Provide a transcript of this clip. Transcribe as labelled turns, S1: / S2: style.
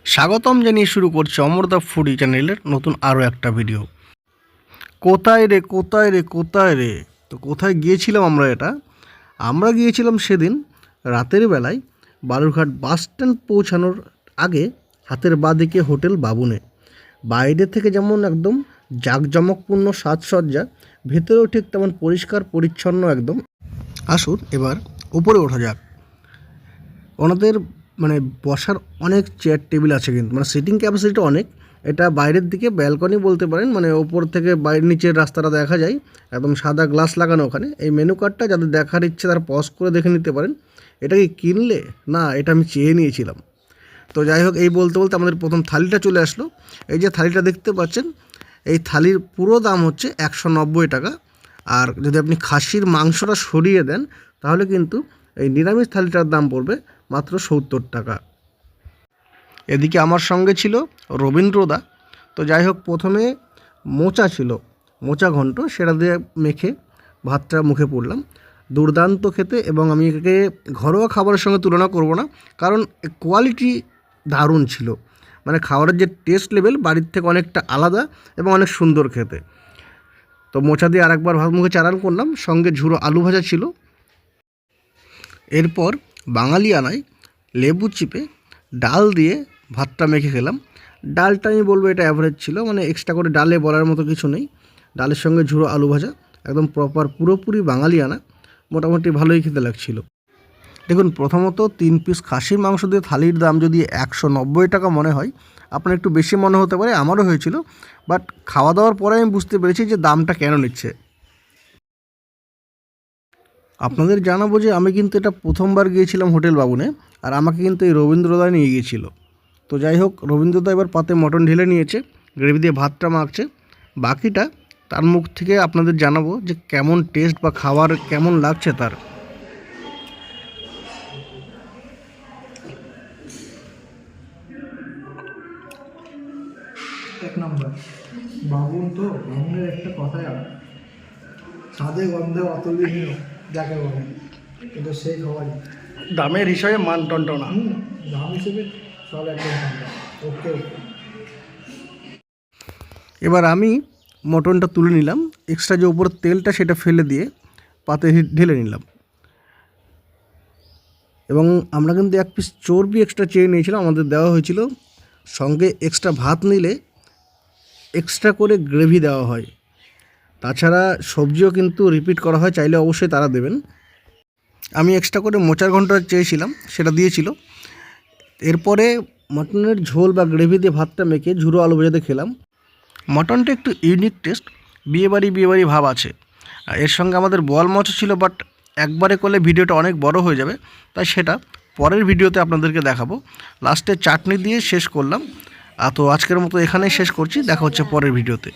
S1: স্বাগতম জানিয়ে শুরু করছি অমরদা ফুডি চ্যানেলের নতুন আরও একটা ভিডিও। কোথায় রে কোথায় রে কোথায় রে, তো কোথায় গিয়েছিলাম আমরা গিয়েছিলাম সেদিন রাতের বেলায় বালুরঘাট বাস স্ট্যান্ড পৌঁছানোর আগে হাতের বাঁ দিকে হোটেল বাবুনে। বাইরে থেকে যেমন একদম জাঁকজমকপূর্ণ সাজসজ্জা, ভেতরেও ঠিক তেমন পরিষ্কার পরিচ্ছন্ন একদম। আসুন এবার উপরে ওঠা যাক। ওনাদের বসার অনেক চেয়ার টেবিল আছে, কিন্তু সিটিং ক্যাপাসিটিটা অনেক। এটা বাইরের দিকে ব্যালকনি বলতে পারেন, ওপর থেকে বাইরের নিচের রাস্তাটা দেখা যায়, একদম সাদা গ্লাস লাগানো। ওখানে এই মেনু কার্ডটা যাদের দেখার ইচ্ছে তারা পজ করে দেখে নিতে পারেন। এটা কি কিনলে না, এটা আমি চেয়ে নিয়েছিলাম। তো যাই হোক, এই বলতে বলতে আমাদের প্রথম থালিটা চলে আসলো। এই যে থালিটা দেখতে পাচ্ছেন, এই থালির পুরো দাম হচ্ছে 190 টাকা। আর যদি আপনি খাসির মাংসটা সরিয়ে দেন তাহলে কিন্তু এই নিরামিষ থালিটার দাম পড়বে মাত্র 70 টাকা। এদিকে আমার সঙ্গে ছিল রবীন্দ্রদা। তো যাই হোক, প্রথমে মোচা ছিল, মোচা ঘন্ট, সেটা দিয়ে মেখে ভাতটা মুখে পড়লাম। দুর্দান্ত খেতে, এবং আমি একে ঘরোয়া খাবারের সঙ্গে তুলনা করব না, কারণ কোয়ালিটি দারুণ ছিল। খাবারের যে টেস্ট লেভেল বাড়ির থেকে অনেকটা আলাদা এবং অনেক সুন্দর খেতে। তো মোচা দিয়ে আরেকবার ভাত মুখে চালান করলাম, সঙ্গে ঝুড়ো আলু ভাজা ছিল। এরপর বাঙালিয়ানায় লেবু চিপে ডাল দিয়ে ভাতটা মেখে খেলাম। ডালটা আমি বলবো এটা অ্যাভারেজ ছিল, এক্সট্রা করে ডালে বলার মতো কিছু নেই। ডালের সঙ্গে ঝুড়ো আলু ভাজা, একদম প্রপার পুরোপুরি বাঙালিয়ানা, মোটামুটি ভালোই খেতে লাগছিল। দেখুন, প্রথমত 3 পিস খাসির মাংস দিয়ে থালির দাম যদি 190 টাকা মনে হয়, আপনার একটু বেশি মনে হতে পারে, আমারও হয়েছিল। বাট খাওয়া দাওয়ার পরে আমি বুঝতে পেরেছি যে দামটা কেন নিচ্ছে। আপনাদের জানাবো যে আমি কিন্তু এটা প্রথমবার গিয়েছিলাম হোটেল বাবুনে, আর আমাকে কিন্তু এই রবীন্দ্রদা নিয়ে গিয়েছিল। তো যাই হোক, রবীন্দ্রদা এবার পাতে মটন ঢেলে নিয়েছে, গ্রেভি দিয়ে ভাতটা মাখছে। বাকিটা তার মুখ থেকে আপনাদের জানাবো যে কেমন টেস্ট বা খাবার কেমন লাগছে তার।
S2: এক নম্বর বাবুন, তো বাবুনের একটা কথাই আর স্বাদে গন্ধে অতুলনীয় যাকে বলে, কিন্তু সেই খাবারই
S1: দামের হিসাবে মান টনটনা।
S2: দাম হিসেবে সব একদম ওকে ওকে।
S1: এবার আমি মটনটা তুলে নিলাম, এক্সট্রা যে উপরের তেলটা সেটা ফেলে দিয়ে পাতে ঢেলে নিলাম। এবং আমরা কিন্তু 1 পিস চর্বি এক্সট্রা চেয়ে নিয়েছিলাম, আমাদের দেওয়া হয়েছিল। সঙ্গে এক্সট্রা ভাত নিলে এক্সট্রা করে গ্রেভি দেওয়া হয়, তাছাড়া সবজিও কিন্তু রিপিট করা হয়, চাইলে অবশ্যই তারা দেবেন। আমি এক্সট্রা করে মোচার ঘন্ট চেয়েছিলাম, সেটা দিয়েছিল। এরপরে মটনের ঝোল বা গ্রেভি দিয়ে ভাতটা মেখে ঝুড়ো আলু ভেজাতে খেলাম। মটনটা একটু ইউনিক টেস্ট, বিয়েবাড়ি ভাব আছে। এর সঙ্গে আমাদের বোয়াল মাছও ছিল, বাট একবারে করলে ভিডিওটা অনেক বড় হয়ে যাবে, তাই সেটা পরের ভিডিওতে আপনাদেরকে দেখাবো। লাস্টে চাটনি দিয়ে শেষ করলাম। তো আজকের মতো এখানেই শেষ করছি, দেখা হচ্ছে পরের ভিডিওতে।